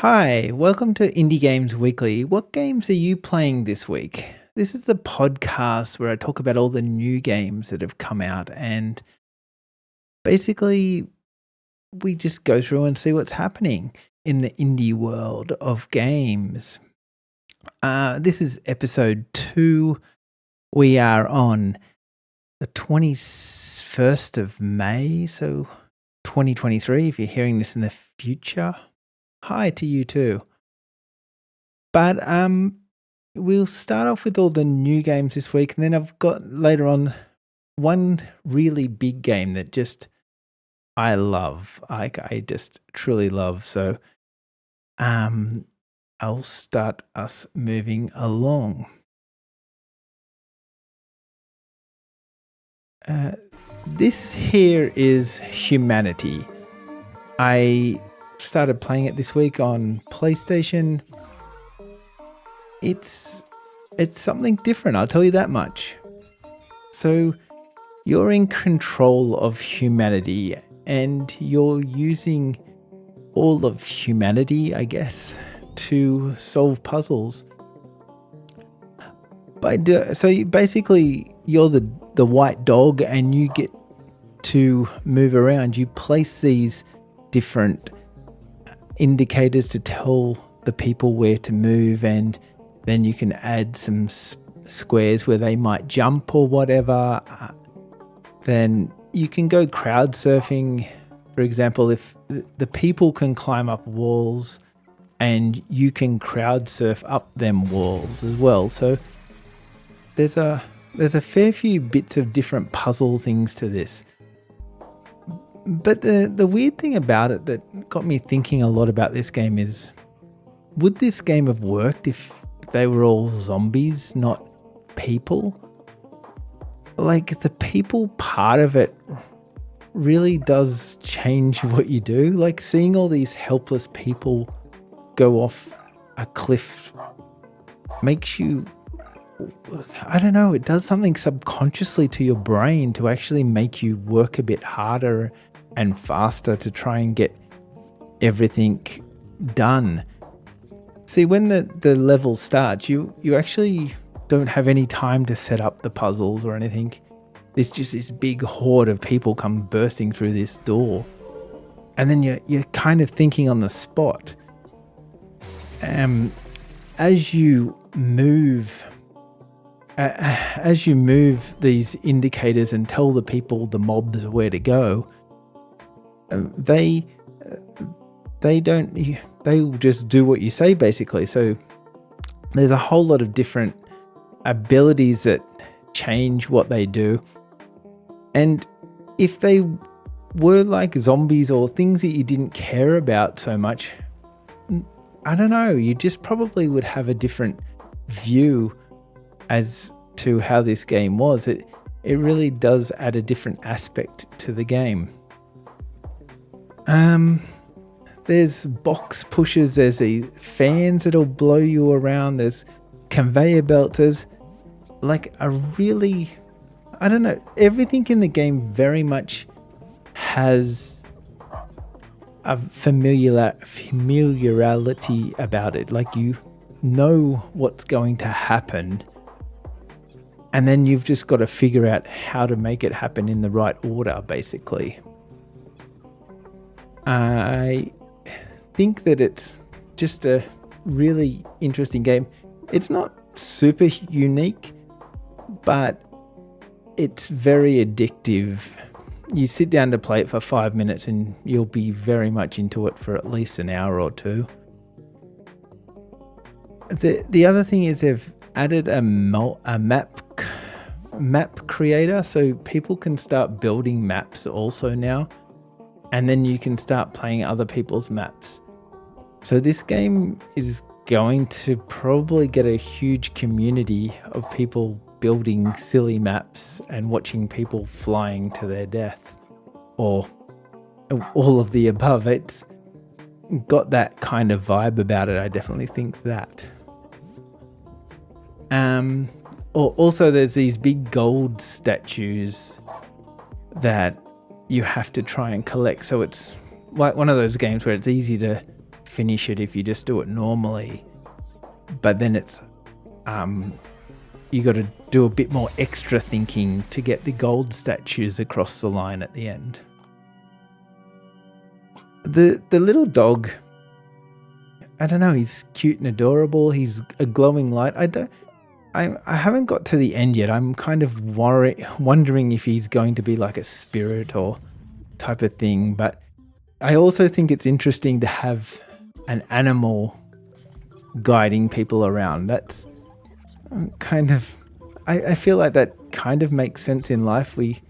Hi, welcome to Indie Games Weekly. What games are you playing this week? This is the podcast where I talk about all the new games that have come out and basically we just go through and see what's happening in the indie world of games. This is episode 2. We are on the 21st of May, so 2023, if you're hearing this in the future. Hi to you too. But we'll start off with all the new games this week, and then I've got later on one really big game that just I love. I just truly love. So I'll start us moving along. This here is Humanity. I started playing it this week on PlayStation. It's something different, I'll tell you that much. So you're in control of humanity and you're using all of humanity, I guess, to solve puzzles. Basically you're the white dog and you get to move around. You place these different indicators to tell the people where to move, and then you can add some squares where they might jump or whatever. Then you can go crowd surfing. For example, if the people can climb up walls and you can crowd surf up them walls as well. So there's a fair few bits of different puzzle things to this. But the weird thing about it that got me thinking a lot about this game is, would this game have worked if they were all zombies, not people? Like, the people part of it really does change what you do. Like, seeing all these helpless people go off a cliff makes you, I don't know, it does something subconsciously to your brain to actually make you work a bit harder and faster to try and get everything done. See, when the level starts, you actually don't have any time to set up the puzzles or anything. There's just this big horde of people come bursting through this door. And then you're kind of thinking on the spot. As you move these indicators and tell the people, the mobs, where to go, they just do what you say, basically. So there's a whole lot of different abilities that change what they do. And if they were like zombies or things that you didn't care about so much, I don't know, you just probably would have a different view as to how this game was. It really does add a different aspect to the game. There's box pushers, there's the fans that'll blow you around, there's conveyor belts, there's like a really, I don't know, everything in the game very much has a familiarity about it. Like, you know what's going to happen, and then you've just got to figure out how to make it happen in the right order, basically. I think that it's just a really interesting game. It's not super unique, but it's very addictive. You sit down to play it for 5 minutes and you'll be very much into it for at least an hour or two. The other thing is they've added a map creator, so people can start building maps also now. And then you can start playing other people's maps. So this game is going to probably get a huge community of people building silly maps and watching people flying to their death. Or all of the above. It's got that kind of vibe about it. I definitely think that. Also, there's these big gold statues that you have to try and collect. So it's like one of those games where it's easy to finish it if you just do it normally. But then it's you got to do a bit more extra thinking to get the gold statues across the line at the end. The little dog, I don't know, he's cute and adorable. He's a glowing light. I haven't got to the end yet. I'm kind of wondering if he's going to be like a spirit or type of thing. But I also think it's interesting to have an animal guiding people around. That's kind of, I feel like that kind of makes sense in life. We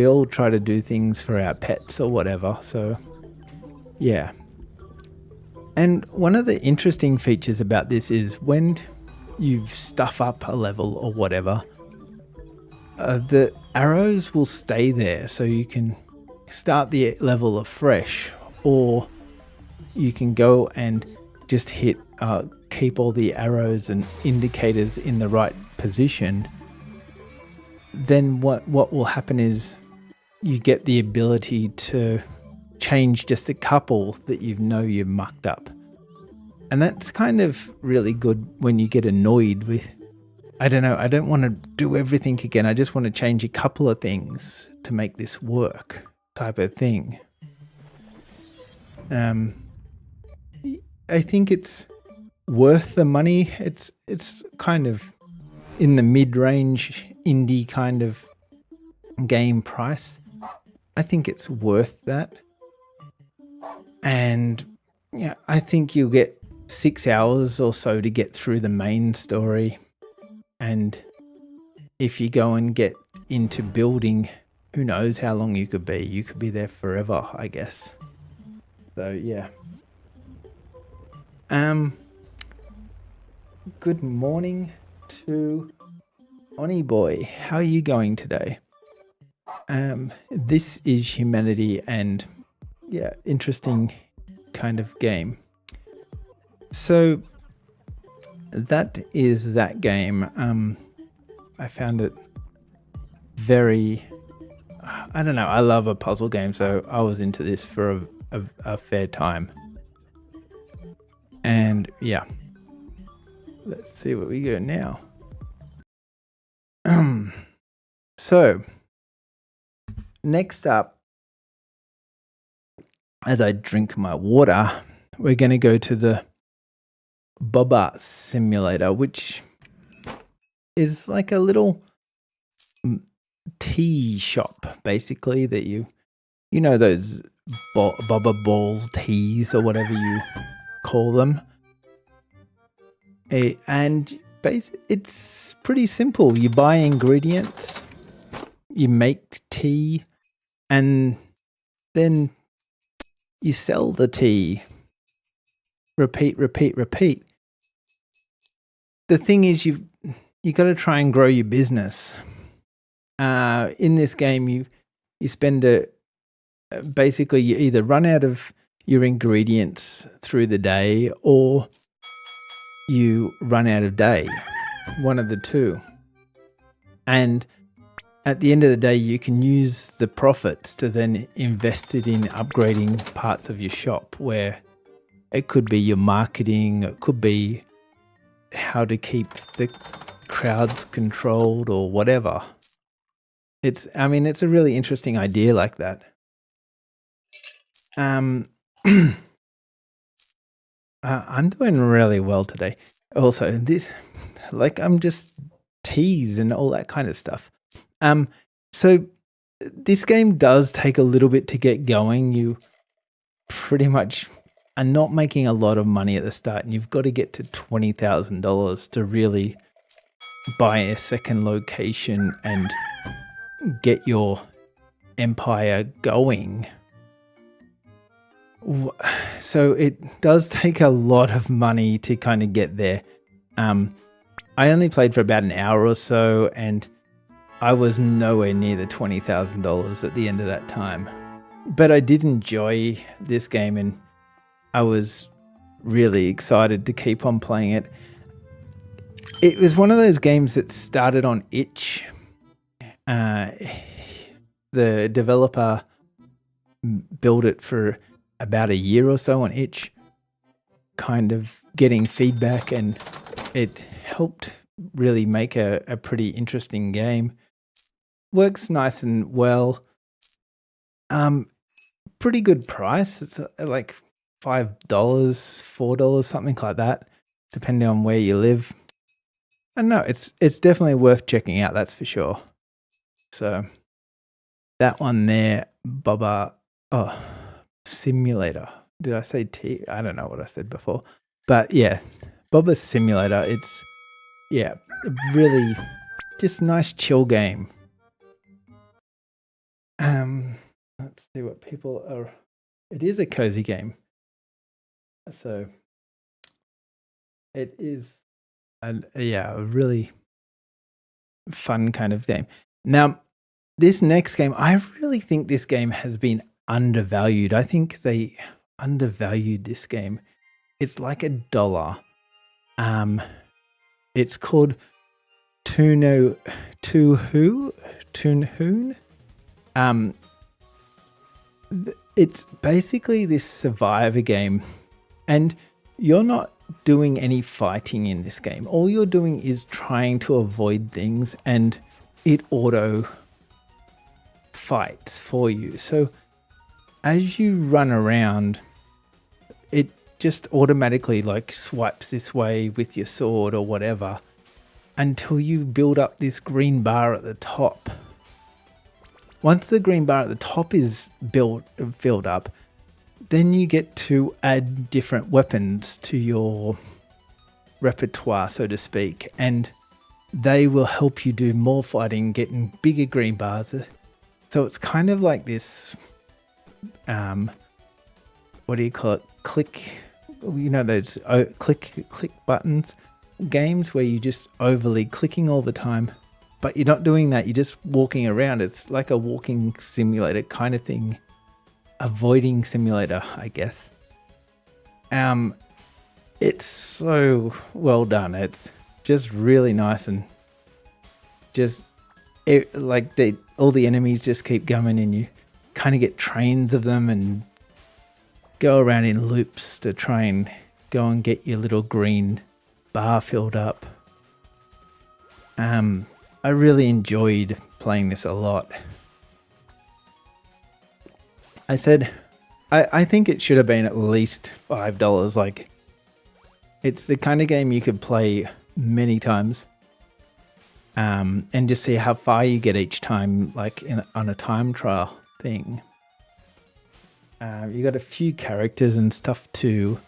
all try to do things for our pets or whatever. So yeah. And one of the interesting features about this is when you stuff up a level or whatever, the arrows will stay there, so you can start the level afresh, or you can go and just keep all the arrows and indicators in the right position. Then what will happen is you get the ability to change just a couple that you've mucked up. And that's kind of really good when you get annoyed with, I don't know, I don't want to do everything again. I just want to change a couple of things to make this work type of thing. I think it's worth the money. It's kind of in the mid-range indie kind of game price. I think it's worth that. And yeah, I think you'll get 6 hours or so to get through the main story. And if you go and get into building, who knows how long you could be. You could be there forever, I guess. So yeah. Good morning to Oni Boy. How are you going today? This is Humanity, and yeah, interesting kind of game. So that is that game. I found it very, I don't know, I love a puzzle game, so I was into this for a fair time. And yeah, let's see what we got now. So next up, as I drink my water, we're going to go to the Boba Simulator, which is like a little tea shop, basically, that you know those Boba Ball teas or whatever you call them. And it's pretty simple. You buy ingredients, you make tea, and then you sell the tea. Repeat. The thing is, you got to try and grow your business. In this game, you spend basically you either run out of your ingredients through the day, or you run out of day, one of the two. And at the end of the day, you can use the profits to then invest it in upgrading parts of your shop, where it could be your marketing, it could be how to keep the crowds controlled or whatever. It's a really interesting idea like that. I'm doing really well today. Also, I'm just teased and all that kind of stuff. So this game does take a little bit to get going. You pretty much are not making a lot of money at the start, and you've got to get to $20,000 to really buy a second location and get your empire going. So it does take a lot of money to kind of get there. I only played for about an hour or so, and I was nowhere near the $20,000 at the end of that time. But I did enjoy this game, and I was really excited to keep on playing it. It was one of those games that started on itch. The developer built it for about a year or so on itch, kind of getting feedback, and it helped really make a pretty interesting game. Works nice and well. Pretty good price. It's like $5, $4, something like that, depending on where you live. And no, it's definitely worth checking out, that's for sure. So that one there, Boba Simulator. Did I say T? I don't know what I said before. But yeah, Boba Simulator, it's really just nice chill game. Let's see what people are. It is a cozy game. So it is a really fun kind of game. Now, this next game, I really think this game has been undervalued. I think they undervalued this game. It's like $1. It's called Touhou. It's basically this survivor game, and you're not doing any fighting in this game. All you're doing is trying to avoid things, and it auto fights for you. So as you run around, it just automatically like swipes this way with your sword or whatever until you build up this green bar at the top. Once the green bar at the top is filled up, then you get to add different weapons to your repertoire, so to speak, and they will help you do more fighting, getting bigger green bars. So it's kind of like this, what do you call it? Click, those click buttons games where you just overly clicking all the time. But you're not doing that. You're just walking around. It's like a walking simulator kind of thing. Avoiding simulator, I guess. It's so well done. It's just really nice, and just all the enemies just keep coming, and you kind of get trains of them and go around in loops to try and go and get your little green bar filled up. I really enjoyed playing this a lot. I said, I think it should have been at least $5. Like, it's the kind of game you could play many times, and just see how far you get each time, like on a time trial thing. You got a few characters and stuff to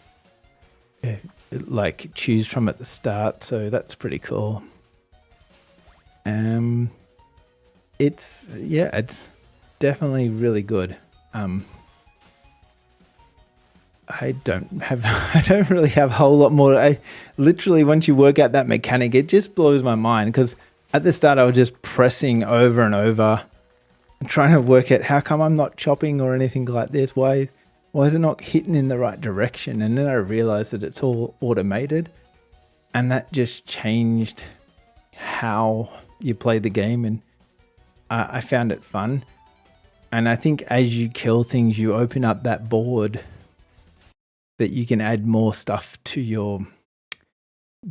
like choose from at the start, so that's pretty cool. It's definitely really good. I don't really have a whole lot more. I literally, once you work out that mechanic, it just blows my mind, because at the start I was just pressing over and over and trying to work out how come I'm not chopping or anything like this. Why is it not hitting in the right direction? And then I realized that it's all automated, and that just changed how you play the game, and I found it fun. And I think as you kill things, you open up that board that you can add more stuff to your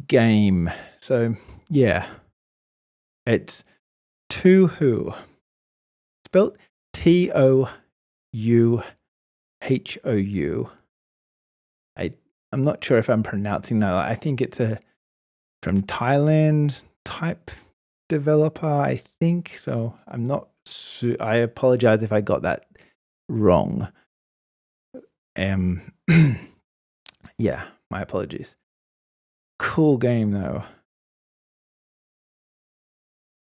game. So yeah, it's Touhou, spelt Touhou. I'm not sure if I'm pronouncing that. I think it's from Thailand type developer, I think. So I'm not. I apologize if I got that wrong. Yeah, my apologies. Cool game though.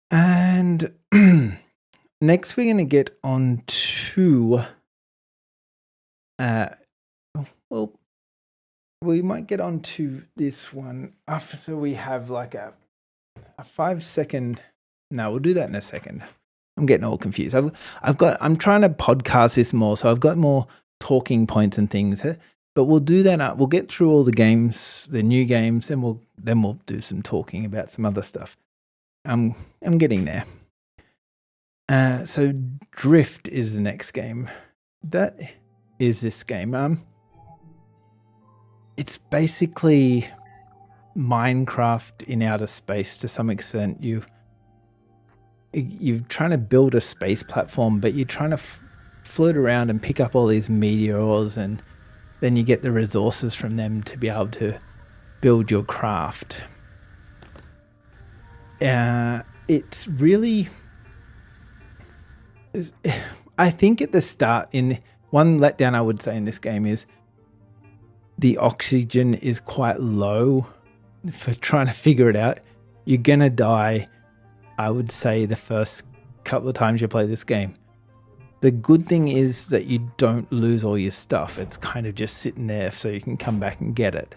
And next we're going to get on to well, we might get on to this one after we have like a 5-second. No, we'll do that in a second. I'm getting all confused. I'm trying to podcast this more, so I've got more talking points and things. But we'll do that. We'll get through all the games, the new games, and we'll do some talking about some other stuff. I'm getting there. So Drift is the next game. That is this game. it's basically Minecraft in outer space to some extent. You're trying to build a space platform, but you're trying to float around and pick up all these meteors, and then you get the resources from them to be able to build your craft. It's really, I think at the start, in one letdown I would say in this game is the oxygen is quite low for trying to figure it out. You're gonna die, I would say, the first couple of times you play this game. The good thing is that you don't lose all your stuff. It's kind of just sitting there so you can come back and get it.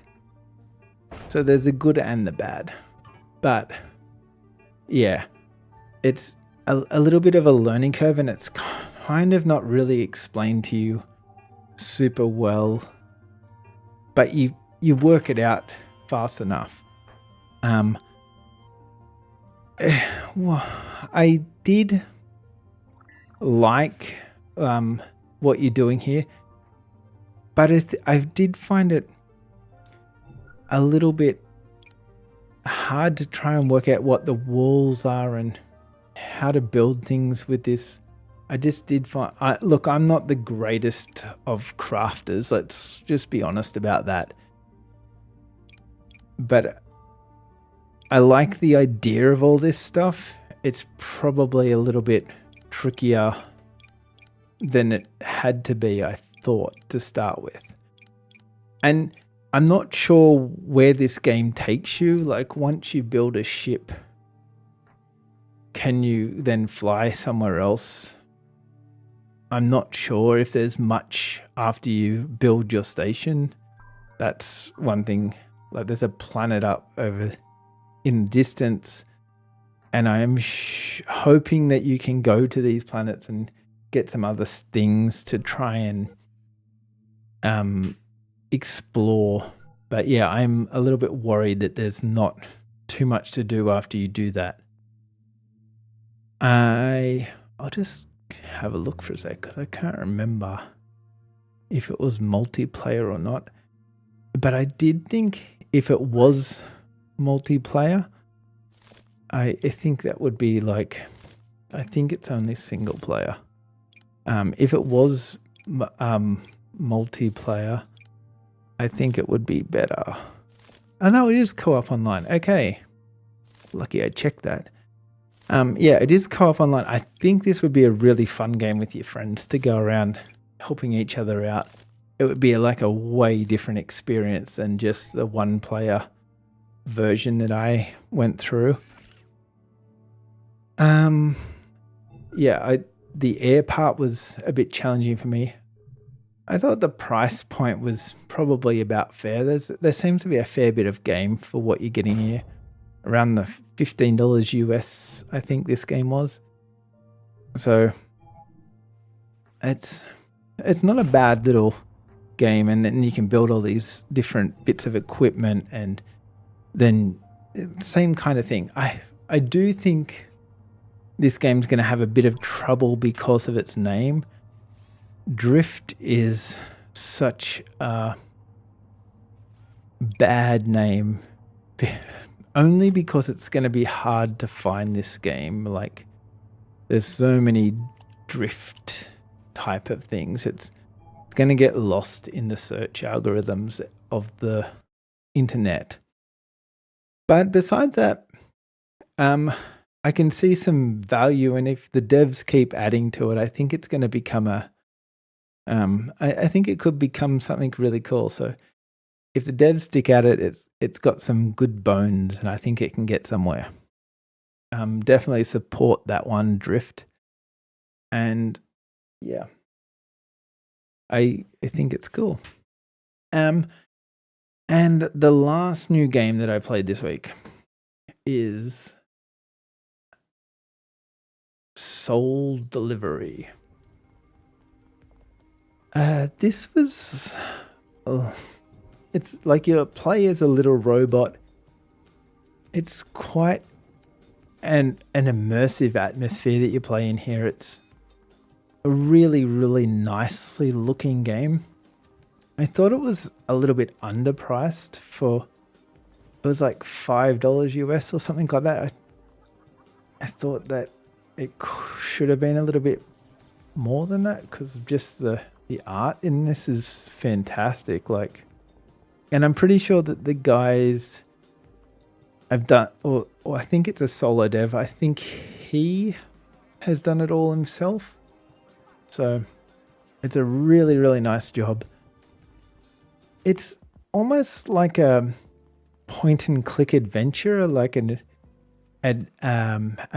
So there's the good and the bad. But yeah, it's a little bit of a learning curve, and it's kind of not really explained to you super well. But you work it out fast enough. Well, I did like what you're doing here, but I did find it a little bit hard to try and work out what the walls are and how to build things with this. I just did find, look, I'm not the greatest of crafters, let's just be honest about that, but I like the idea of all this stuff. It's probably a little bit trickier than it had to be, I thought, to start with. And I'm not sure where this game takes you. Like, once you build a ship, can you then fly somewhere else? I'm not sure if there's much after you build your station. That's one thing. Like, there's a planet up over in the distance, and I am hoping that you can go to these planets and get some other things to try and explore. But yeah, I'm a little bit worried that there's not too much to do after you do that. I'll just have a look for a sec, because I can't remember if it was multiplayer or not. But I did think if it was multiplayer, I think that would be like, I think it's only single player. If it was multiplayer, I think it would be better. Oh no, it is co-op online. Okay, lucky I checked that. Yeah, it is co-op online. I think this would be a really fun game with your friends to go around helping each other out. It would be like a way different experience than just the one player version that I went through. Yeah, the air part was a bit challenging for me. I thought the price point was probably about fair. There seems to be a fair bit of game for what you're getting here. Around the $15 US, I think this game was. So it's not a bad little game, and then you can build all these different bits of equipment, and then same kind of thing. I do think this game's going to have a bit of trouble because of its name. Drift is such a bad name, only because it's going to be hard to find this game. Like, there's so many drift type of things. It's going to get lost in the search algorithms of the internet. But besides that, I can see some value, and if the devs keep adding to it, I think it's going to become I think it could become something really cool. So if the devs stick at it, it's got some good bones, and I think it can get somewhere. Definitely support that one, Drift. And yeah, I think it's cool. And the last new game that I played this week is Soul Delivery. This was, it's like you play as a little robot. It's quite an immersive atmosphere that you play in here. It's a really, really nicely looking game. I thought it was a little bit underpriced for. It was like $5 US or something like that. I thought that it should have been a little bit more than that because of just the art in this is fantastic. Like, and I'm pretty sure that the guys have done, or I think it's a solo dev. I think he has done it all himself. So it's a really, really nice job. It's almost like a point and click adventure, like a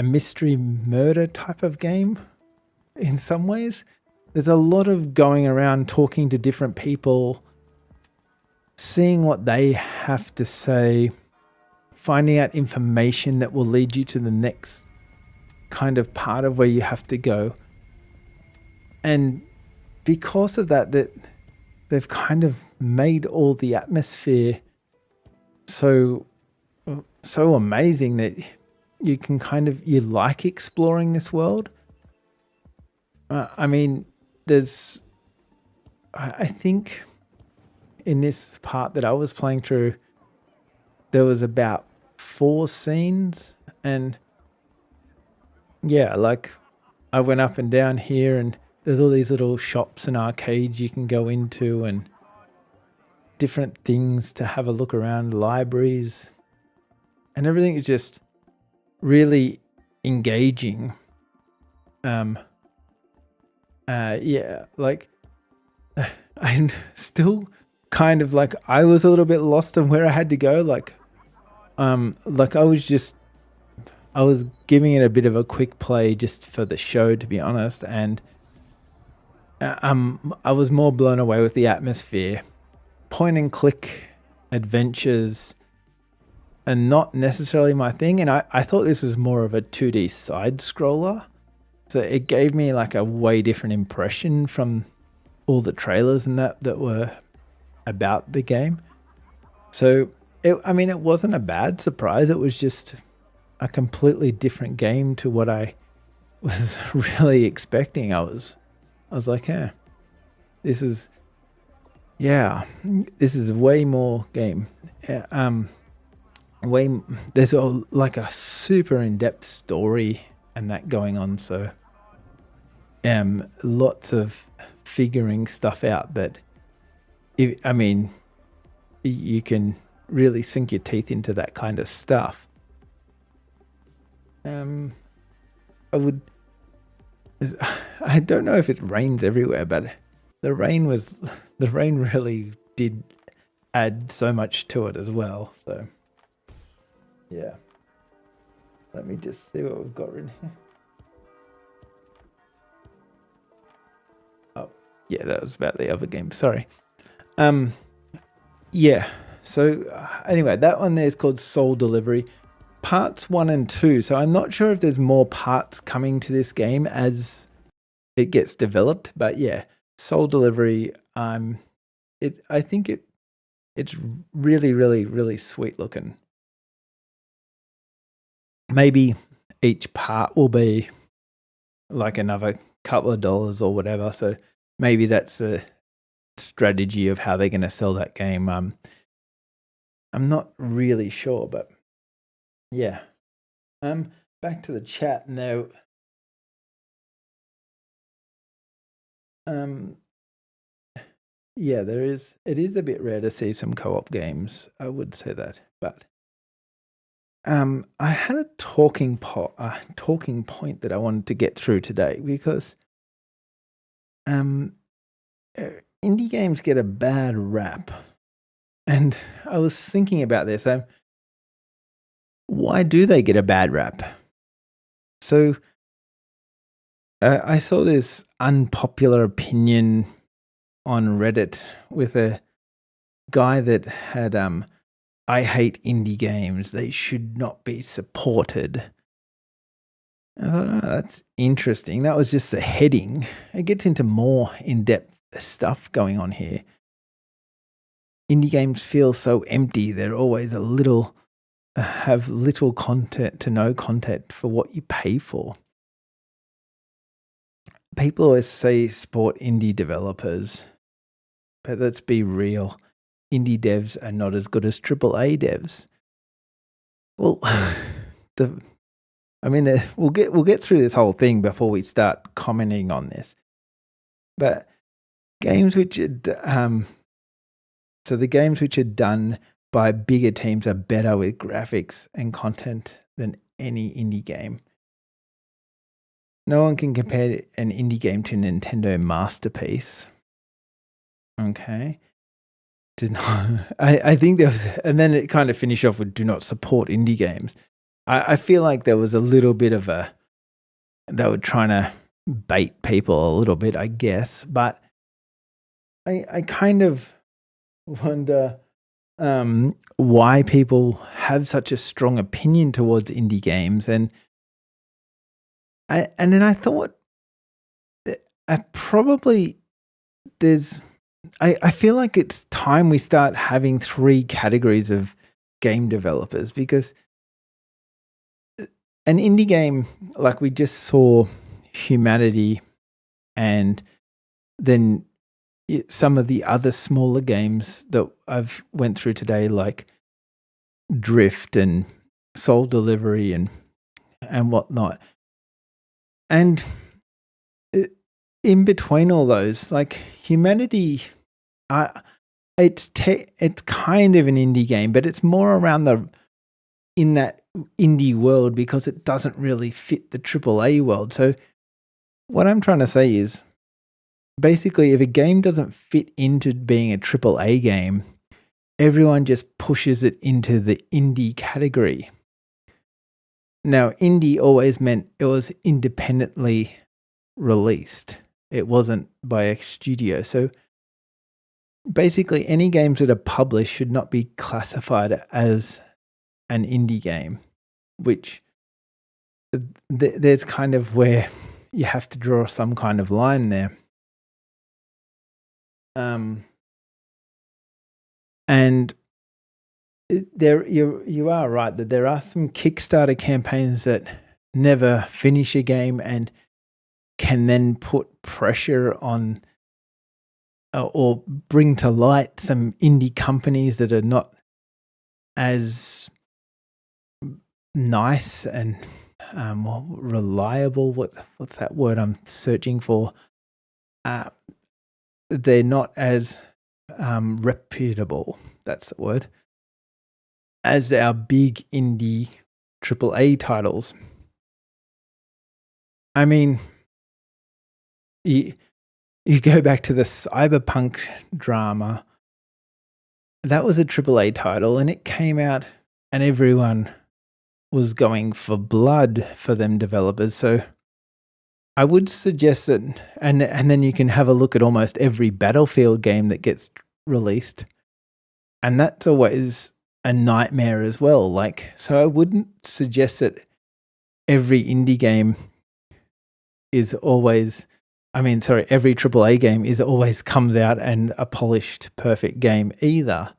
mystery murder type of game in some ways. There's a lot of going around talking to different people, seeing what they have to say, finding out information that will lead you to the next kind of part of where you have to go. And because of that, they've kind of made all the atmosphere so amazing that you can you like exploring this world. I mean, I think in this part that I was playing through, there was about 4 scenes, and yeah, like I went up and down here, and there's all these little shops and arcades you can go into, and different things to have a look around, libraries, and everything is just really engaging. Yeah, like I'm still kind of like I was a little bit lost on where I had to go. Like I was giving it a bit of a quick play just for the show, to be honest, and I was more blown away with the atmosphere. Point and click adventures are not necessarily my thing, and I thought this was more of a 2D side scroller. So it gave me like a way different impression from all the trailers and that were about the game. So it wasn't a bad surprise. It was just a completely different game to what I was really expecting. I was like, this is way more game. There's like a super in-depth story and that going on. So lots of figuring stuff out that you can really sink your teeth into that kind of stuff. I don't know if it rains everywhere, but the rain really did add so much to it as well. So yeah, let me just see what we've got in here. Oh yeah, that was about the other game, sorry. Yeah, so anyway, that one there is called Soul Delivery parts 1 and 2. So I'm not sure if there's more parts coming to this game as it gets developed, but yeah, Soul Delivery, I think it's really, really, really sweet looking. Maybe each part will be like another couple of dollars or whatever. So maybe that's a strategy of how they're going to sell that game. I'm not really sure, but yeah. Back to the chat now. Yeah, it is a bit rare to see some co-op games. I would say that, but I had a talking point that I wanted to get through today because indie games get a bad rap, and I was thinking about this. Why do they get a bad rap? So I saw this unpopular opinion on Reddit with a guy that had I hate indie games. They should not be supported. I thought, oh, that's interesting. That was just the heading. It gets into more in-depth stuff going on here. Indie games feel so empty. They're always have little content to no content for what you pay for. People always say support indie developers. But let's be real. Indie devs are not as good as AAA devs. Well, we'll get through this whole thing before we start commenting on this. But games which the games which are done by bigger teams are better with graphics and content than any indie game. No one can compare an indie game to a Nintendo masterpiece. Okay. I think there was, and then it kind of finished off with "do not support indie games." I feel like there was a little bit of they were trying to bait people a little bit, I guess. But I kind of wonder why people have such a strong opinion towards indie games, and then I thought that I feel like it's time we start having 3 categories of game developers, because an indie game, like we just saw Humanity, and then some of the other smaller games that I've went through today, like Drift and Soul Delivery and whatnot. And in between all those, like Humanity, it's kind of an indie game, but it's more around in that indie world because it doesn't really fit the AAA world. So what I'm trying to say is, basically, if a game doesn't fit into being a AAA game, everyone just pushes it into the indie category. Now, indie always meant it was independently released. It wasn't by a studio. So basically, any games that are published should not be classified as an indie game, which there's kind of where you have to draw some kind of line there. And you are right that there are some Kickstarter campaigns that never finish a game and can then put pressure on or bring to light some indie companies that are not as nice and reliable. What's that word I'm searching for? They're not as reputable. That's the word. As our big indie AAA titles. I mean, you go back to the Cyberpunk drama. That was a AAA title, and it came out, and everyone was going for blood for them developers. So I would suggest that, and then you can have a look at almost every Battlefield game that gets released, and that's always a nightmare as well. Like, so I wouldn't suggest that every indie game is always, every AAA game is always comes out and a polished, perfect game either,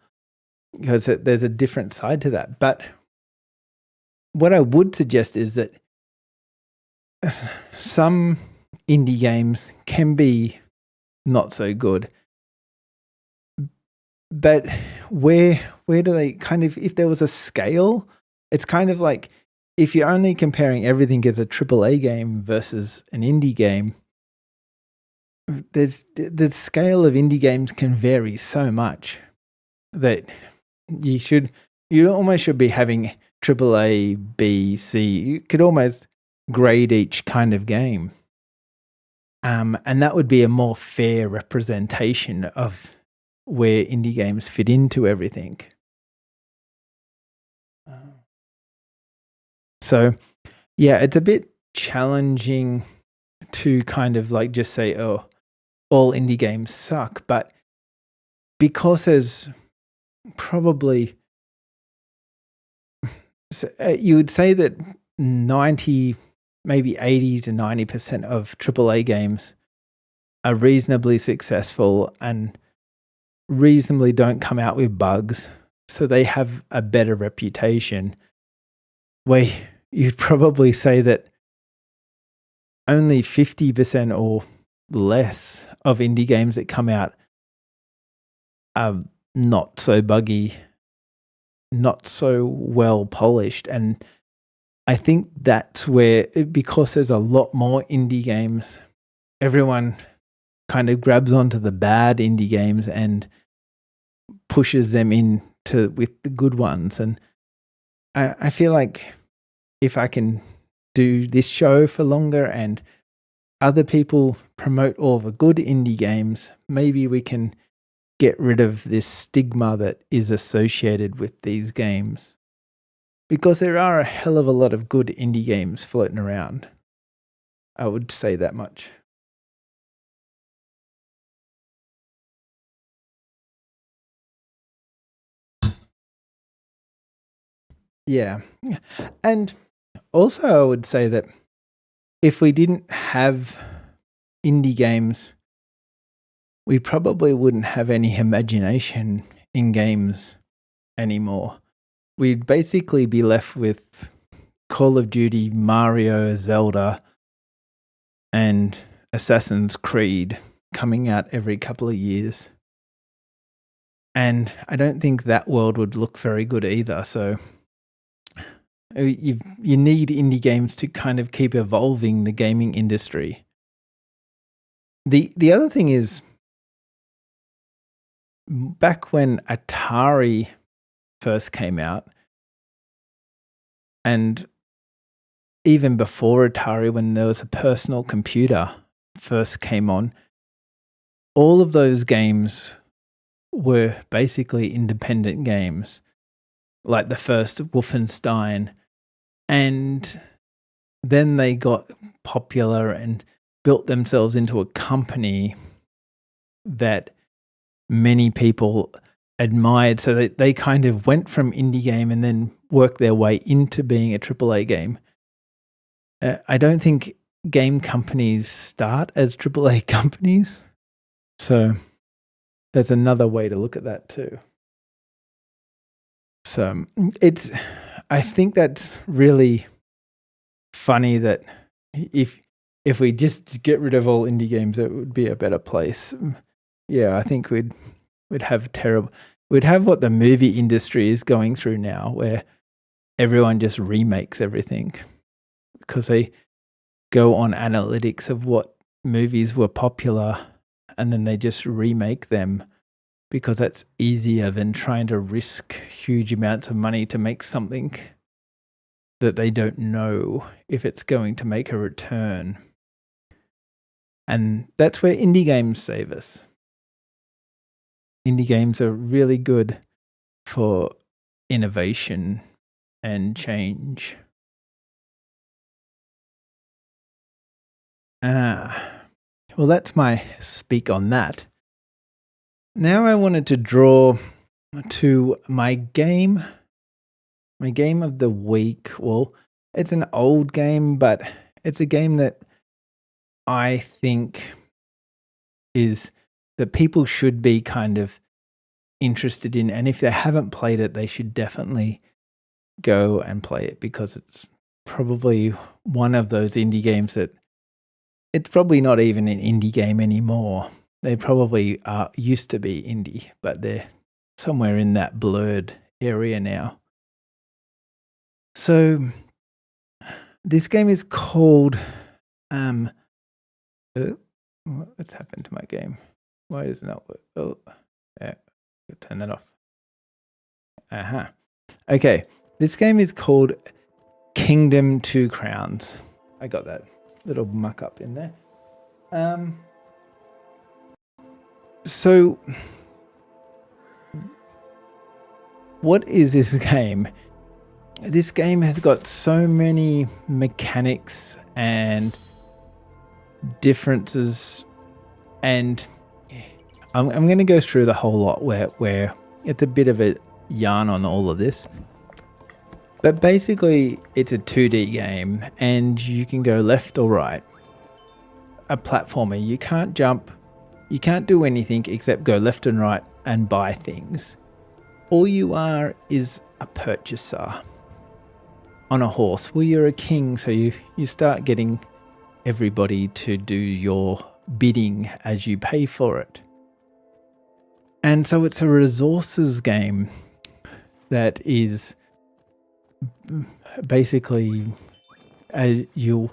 because there's a different side to that. But what I would suggest is that some indie games can be not so good, but where do they kind of, if there was a scale, it's kind of like if you're only comparing everything as a AAA game versus an indie game, the scale of indie games can vary so much that you almost should be having AAA, B, C. You could almost grade each kind of game. And that would be a more fair representation of where indie games fit into everything. So, yeah, it's a bit challenging to kind of like just say, oh, all indie games suck. But because there's probably, you would say that 90, maybe 80 to 90% of AAA games are reasonably successful and reasonably don't come out with bugs, so they have a better reputation, where you'd probably say that only 50% or less of indie games that come out not so buggy, not so well polished. And I think that's where, because there's a lot more indie games, everyone kind of grabs onto the bad indie games and pushes them into with the good ones. And I feel like if I can do this show for longer and other people promote all the good indie games, maybe we can get rid of this stigma that is associated with these games. Because there are a hell of a lot of good indie games floating around. I would say that much. Yeah. And also I would say that if we didn't have indie games, we probably wouldn't have any imagination in games anymore. We'd basically be left with Call of Duty, Mario, Zelda, and Assassin's Creed coming out every couple of years. And I don't think that world would look very good either. So you need indie games to kind of keep evolving the gaming industry. The other thing is, back when Atari first came out, and even before Atari, when there was a personal computer first came on, all of those games were basically independent games, like the first Wolfenstein. And then they got popular and built themselves into a company that many people admired. So they kind of went from indie game and then worked their way into being a AAA game. I don't think game companies start as AAA companies. So there's another way to look at that too. So I think that's really funny that if we just get rid of all indie games, it would be a better place. Yeah, I think we'd have what the movie industry is going through now, where everyone just remakes everything because they go on analytics of what movies were popular and then they just remake them because that's easier than trying to risk huge amounts of money to make something that they don't know if it's going to make a return. And that's where indie games save us. Indie games are really good for innovation and change. Well, that's my speak on that. Now I wanted to draw to my game of the week. Well, it's an old game, but it's a game that I think is that people should be kind of interested in. And if they haven't played it, they should definitely go and play it, because it's probably one of those indie games that it's probably not even an indie game anymore. They probably used to be indie, but they're somewhere in that blurred area now. So this game is called what's happened to my game? Why is it not work? Oh, yeah, turn that off. Okay, this game is called Kingdom Two Crowns. I got that little muck up in there. So what is this game? This game has got so many mechanics and differences, and I'm going to go through the whole lot where it's a bit of a yarn on all of this. But basically, it's a 2D game, and you can go left or right. A platformer. You can't jump. You can't do anything except go left and right and buy things. All you are is a purchaser on a horse. Well, you're a king, so you start getting everybody to do your bidding as you pay for it. And so it's a resources game that is basically you'll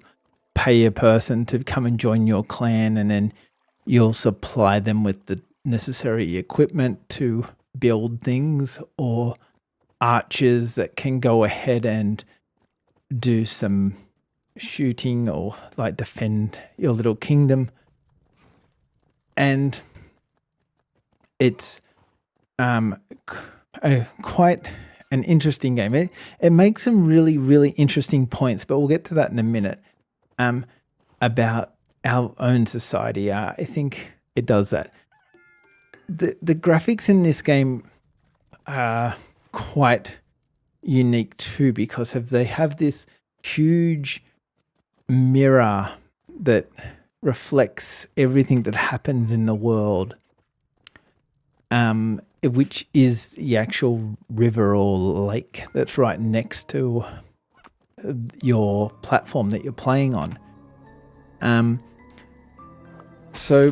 pay a person to come and join your clan, and then you'll supply them with the necessary equipment to build things, or archers that can go ahead and do some shooting or like defend your little kingdom. And it's quite an interesting game. It makes some really, really interesting points, but we'll get to that in a minute, about our own society. I think it does that. The graphics in this game are quite unique too, because they have this huge mirror that reflects everything that happens in the world, which is the actual river or lake that's right next to your platform that you're playing on. So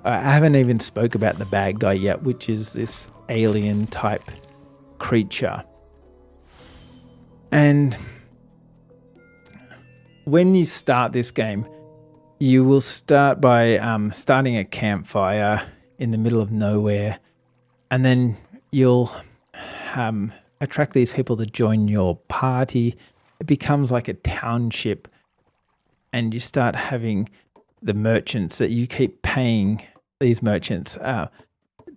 I haven't even spoke about the bad guy yet, which is this alien type creature. And when you start this game, you will start by starting a campfire in the middle of nowhere, and then you'll attract these people to join your party. It becomes like a township, and you start having the merchants that you keep paying these merchants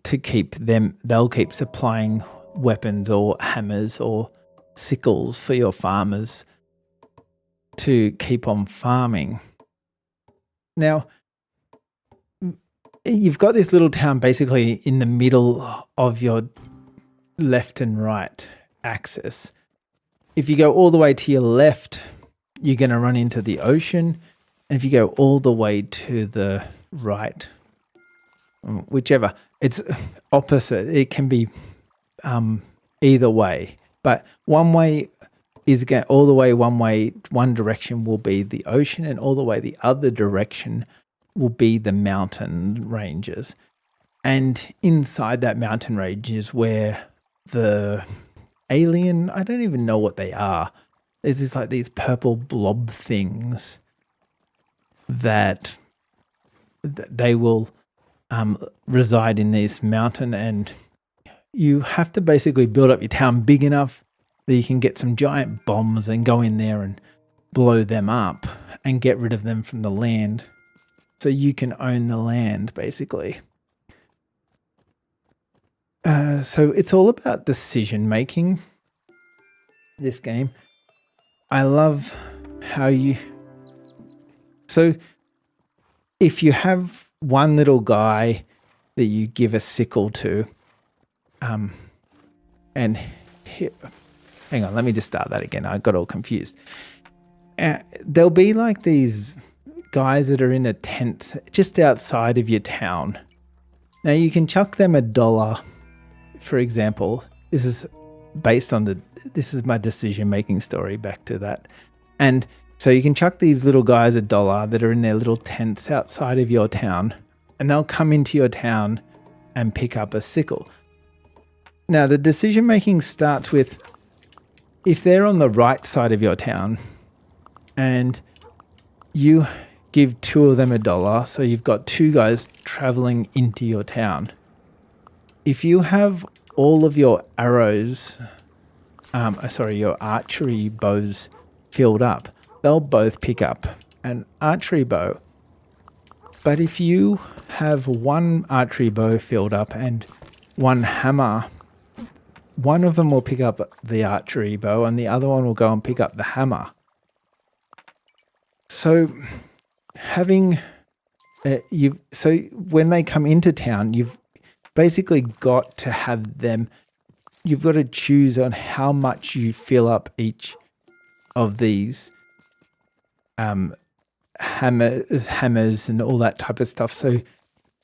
to keep them. They'll keep supplying weapons or hammers or sickles for your farmers to keep on farming. Now, you've got this little town basically in the middle of your left and right axis. If you go all the way to your left, you're going to run into the ocean. And if you go all the way to the right, whichever, it's opposite. It can be either way. But one way is all the way one way, one direction will be the ocean, and all the way the other direction will be the mountain ranges. And inside that mountain range is where the alien, I don't even know what they are. There's just like these purple blob things that they will reside in this mountain, and you have to basically build up your town big enough that you can get some giant bombs and go in there and blow them up and get rid of them from the land, so you can own the land basically. So it's all about decision making, this game. I love how so if you have one little guy that you give a sickle to, and hang on, let me just start that again. I got all confused. There'll be like these guys that are in a tent just outside of your town. Now you can chuck them $1, for example. This is based on this is my decision-making story, back to that. And so you can chuck these little guys $1 that are in their little tents outside of your town, and they'll come into your town and pick up a sickle. Now the decision-making starts with, if they're on the right side of your town and you give 2 of them $1, so you've got 2 guys traveling into your town. If you have all of your arrows, your archery bows filled up, they'll both pick up an archery bow. But if you have one archery bow filled up and one hammer, one of them will pick up the archery bow and the other one will go and pick up the hammer. So when they come into town, you've basically got to have them, you've got to choose on how much you fill up each of these hammers and all that type of stuff, so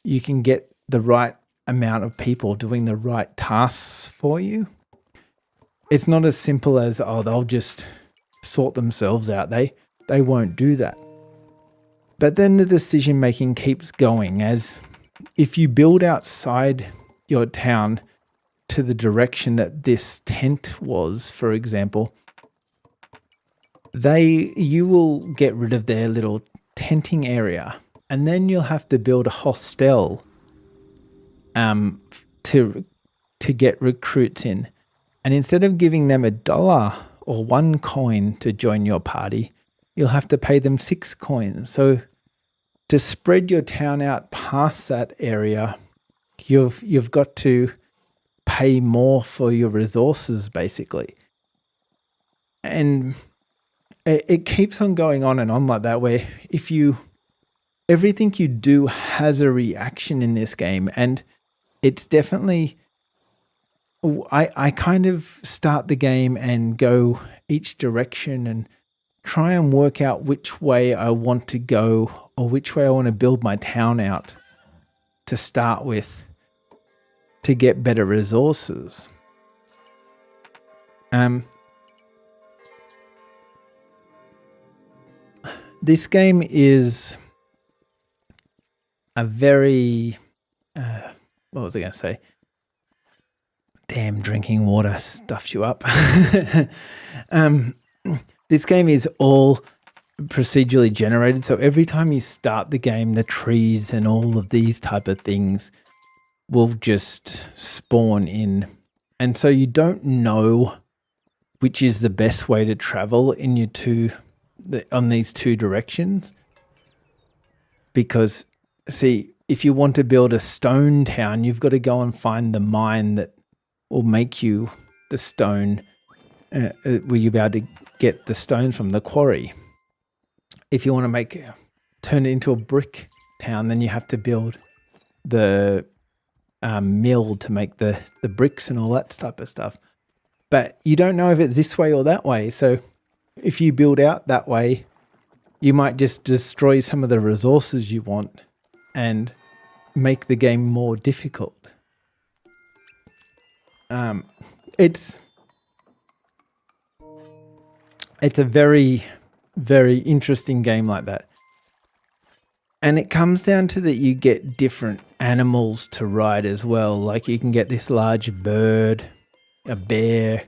you can get the right amount of people doing the right tasks for you. It's not as simple as, they'll just sort themselves out. They won't do that. But then the decision making keeps going as if you build outside your town to the direction that this tent was, for example, you will get rid of their little tenting area, and then you'll have to build a hostel to get recruits in. And instead of giving them $1 or 1 coin to join your party, you'll have to pay them 6 coins. So to spread your town out past that area, you've got to pay more for your resources, basically. And it keeps on going on and on like that, where everything you do has a reaction in this game. And it's definitely, I kind of start the game and go each direction and try and work out which way I want to go or which way I want to build my town out to start with to get better resources. This game is a very, what was I going to say? Damn, drinking water stuffed you up. This game is all procedurally generated. So every time you start the game, the trees and all of these type of things will just spawn in. And so you don't know which is the best way to travel in on these two directions. Because, see, if you want to build a stone town, you've got to go and find the mine that will make you the stone, where you'll be able to get the stones from the quarry. If you want to turn it into a brick town, then you have to build the mill to make the bricks and all that type of stuff. But you don't know if it's this way or that way. So if you build out that way, you might just destroy some of the resources you want and make the game more difficult. It's a very, very interesting game like that. And it comes down to that you get different animals to ride as well. Like you can get this large bird, a bear,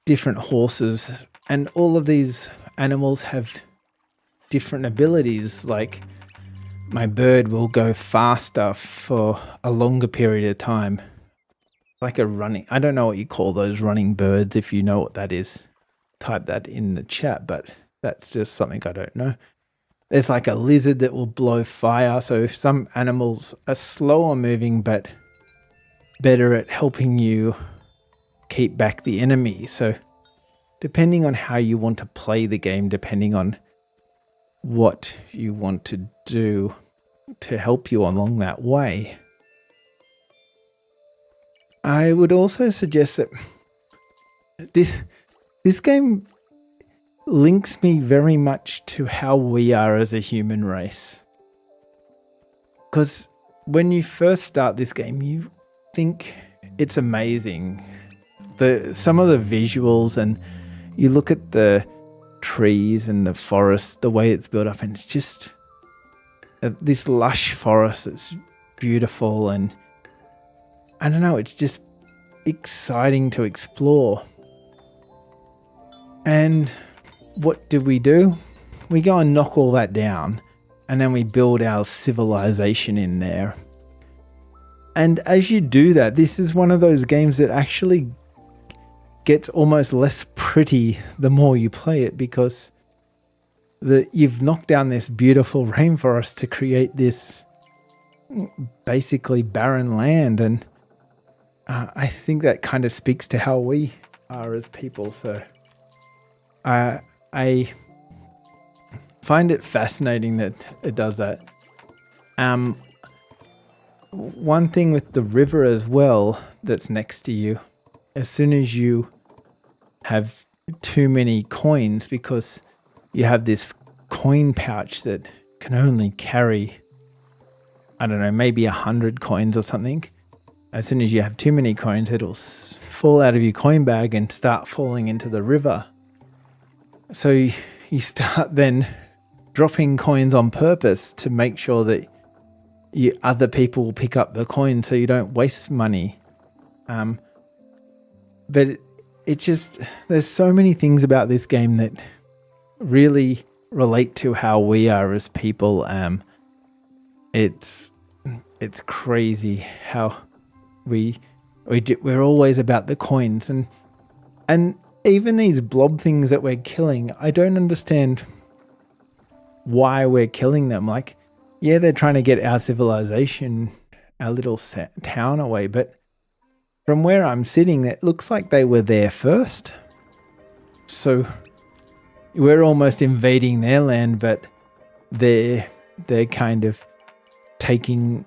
different horses, and all of these animals have different abilities. Like my bird will go faster for a longer period of time. Like I don't know what you call those running birds. If you know what that is, type that in the chat, but that's just something I don't know. There's like a lizard that will blow fire. So some animals are slower moving, but better at helping you keep back the enemy. So depending on how you want to play the game, depending on what you want to do to help you along that way. I would also suggest that this game links me very much to how we are as a human race. Because when you first start this game, you think it's amazing. Some of the visuals, and you look at the trees and the forest, the way it's built up, and it's just this lush forest that's beautiful, and I don't know, it's just exciting to explore. And what do? We go and knock all that down, and then we build our civilization in there. And as you do that, this is one of those games that actually gets almost less pretty the more you play it, because you've knocked down this beautiful rainforest to create this basically barren land. And I think that kind of speaks to how we are as people. So I find it fascinating that it does that. One thing with the river as well that's next to you, as soon as you have too many coins, because you have this coin pouch that can only carry, I don't know, maybe 100 coins or something. As soon as you have too many coins, it'll fall out of your coin bag and start falling into the river. So you start then dropping coins on purpose to make sure that other people will pick up the coin so you don't waste money. But it just, there's so many things about this game that really relate to how we are as people. It's crazy how we're always about the coins, and even these blob things that we're killing, I don't understand why we're killing them. Like, yeah, they're trying to get our civilization, our little town away, but from where I'm sitting, it looks like they were there first. So we're almost invading their land, but they're kind of taking,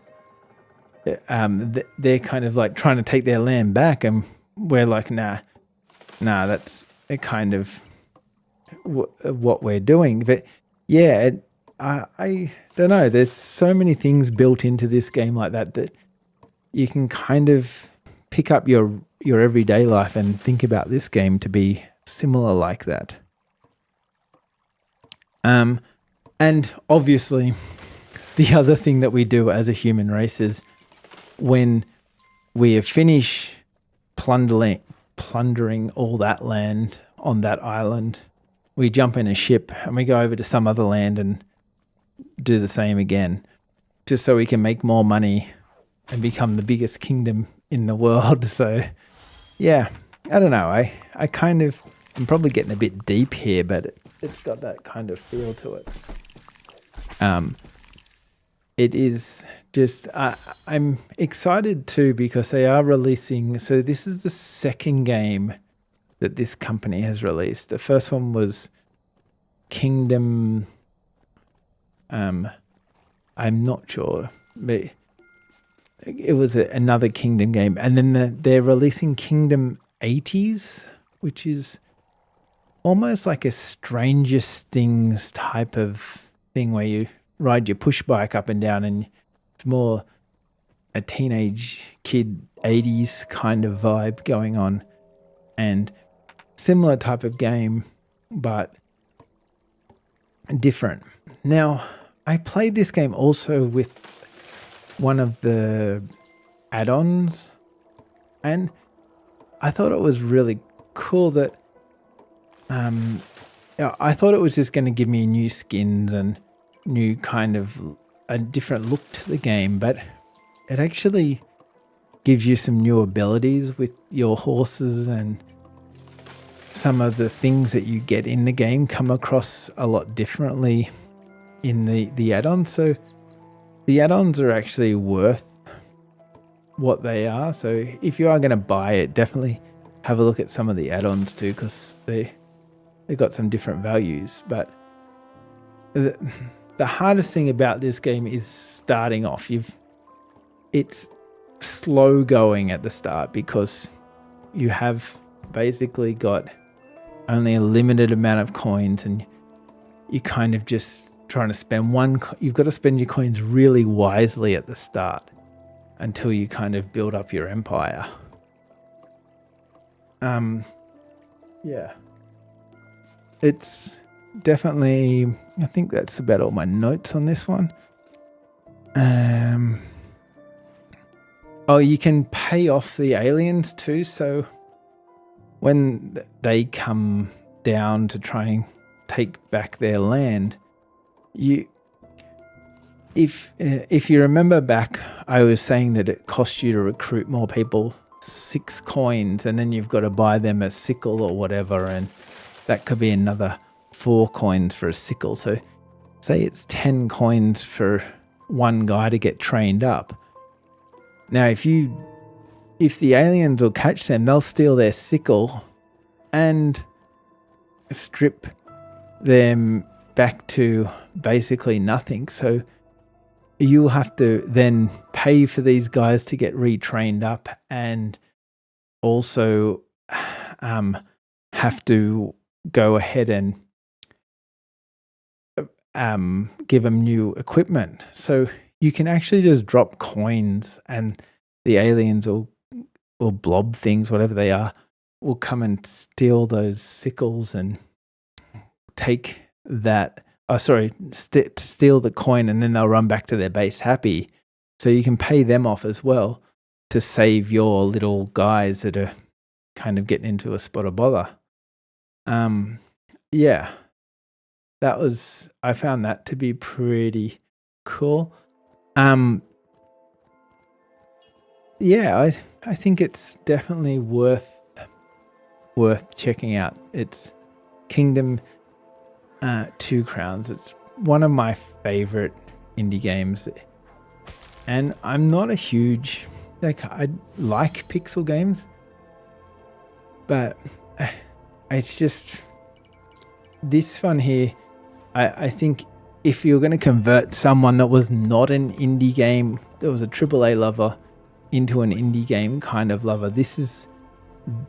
they're kind of like trying to take their land back, and we're like, nah, that's a kind of what we're doing. But yeah, I don't know. There's so many things built into this game like that you can kind of pick up your everyday life and think about this game to be similar like that. And obviously, the other thing that we do as a human race is when we finish plundering all that land on that island, we jump in a ship and we go over to some other land and do the same again, just so we can make more money and become the biggest kingdom in the world. So yeah, I don't know. I kind of, I'm probably getting a bit deep here, but it's got that kind of feel to it. It is just, I'm excited too because they are releasing, so this is the second game that this company has released. The first one was Kingdom, I'm not sure, but it was another Kingdom game. And then they're releasing Kingdom 80s, which is almost like a Strangest Things type of thing where you ride your push bike up and down, and it's more a teenage kid 80s kind of vibe going on, and similar type of game, but different. Now, I played this game also with one of the add-ons, and I thought it was really cool that I thought it was just going to give me new skins and new kind of a different look to the game, but it actually gives you some new abilities with your horses, and some of the things that you get in the game come across a lot differently in the add-ons. So the add-ons are actually worth what they are. So if you are going to buy it, definitely have a look at some of the add-ons too, because they got some different values. But the hardest thing about this game is starting off. It's slow going at the start because you have basically got only a limited amount of coins, and you kind of just trying to spend you've got to spend your coins really wisely at the start until you kind of build up your empire. Yeah. It's definitely, I think that's about all my notes on this one. Oh, you can pay off the aliens too. So when they come down to try and take back their land, if you remember back, I was saying that it costs you to recruit more people 6 coins, and then you've got to buy them a sickle or whatever, and that could be another 4 coins for a sickle. So say it's 10 coins for one guy to get trained up. Now if the aliens will catch them, they'll steal their sickle and strip them back to basically nothing. So you'll have to then pay for these guys to get retrained up, and also have to go ahead and give them new equipment. So you can actually just drop coins, and the aliens or blob things, whatever they are, will come and steal those sickles and take that. Steal the coin, and then they'll run back to their base happy. So you can pay them off as well to save your little guys that are kind of getting into a spot of bother. Yeah, I found that to be pretty cool. Yeah, I think it's definitely worth checking out. It's Kingdom 2 Crowns. It's one of my favorite indie games. And I'm not a huge, I like pixel games, but it's just this one here. I think if you're going to convert someone that was not an indie game, that was a AAA lover, into an indie game kind of lover, this is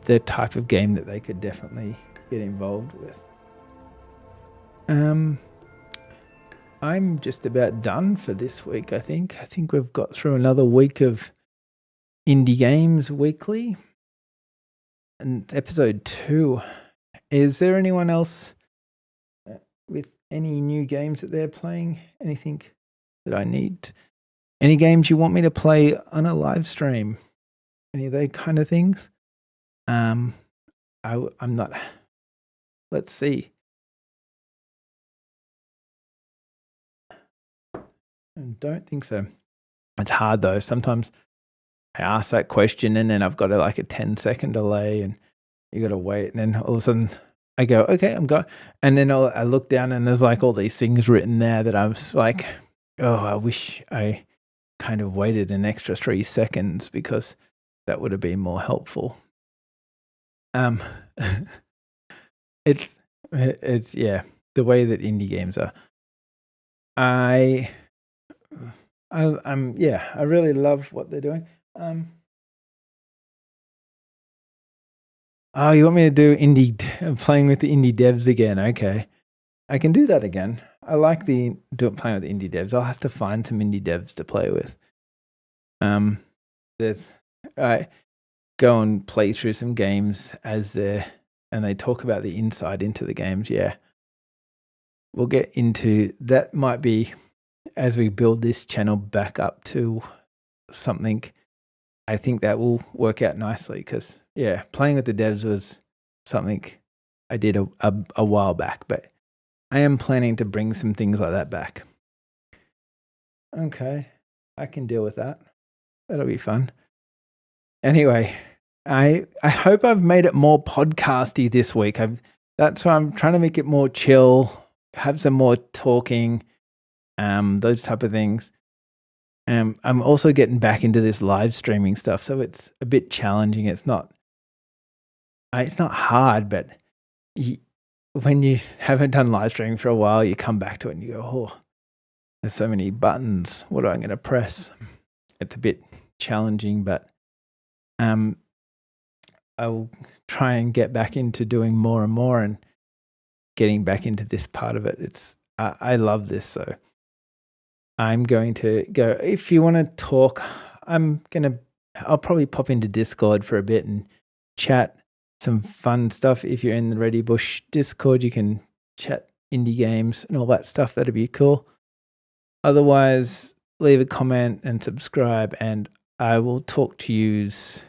the type of game that they could definitely get involved with. I'm just about done for this week, I think. I think we've got through another week of Indie Games Weekly. And episode 2. Is there anyone else with any new games that they're playing? Anything that I need? Any games you want me to play on a live stream? Any of those kind of things? I'm not. Let's see. I don't think so. It's hard though. Sometimes I ask that question and then I've got a 10-second delay and you got to wait. And then all of a sudden I go, okay, I'm going. And then I look down and there's all these things written there that I was like, oh, I wish I kind of waited an extra 3 seconds because that would have been more helpful. It's yeah, the way that indie games are. I really love what they're doing. Oh, you want me to do playing with the indie devs again? Okay, I can do that again. I like playing with the indie devs. I'll have to find some indie devs to play with. I go and play through some games and they talk about the insight into the games. Yeah, we'll get into that. Might be as we build this channel back up to something. I think that will work out nicely because, yeah, playing with the devs was something I did a while back, but I am planning to bring some things like that back. Okay, I can deal with that. That'll be fun. Anyway, I hope I've made it more podcasty this week. That's why I'm trying to make it more chill, have some more talking, those type of things. I'm also getting back into this live streaming stuff, so it's a bit challenging. It's not hard, but when you haven't done live streaming for a while, you come back to it and you go, oh, there's so many buttons. What am I going to press? It's a bit challenging, but I'll try and get back into doing more and more and getting back into this part of it. I love this, so I'm going to go. If you want to talk, I'll probably pop into Discord for a bit and chat some fun stuff. If you're in the Ready Bush Discord, you can chat indie games and all that stuff. That'd be cool. Otherwise, leave a comment and subscribe, and I will talk to yous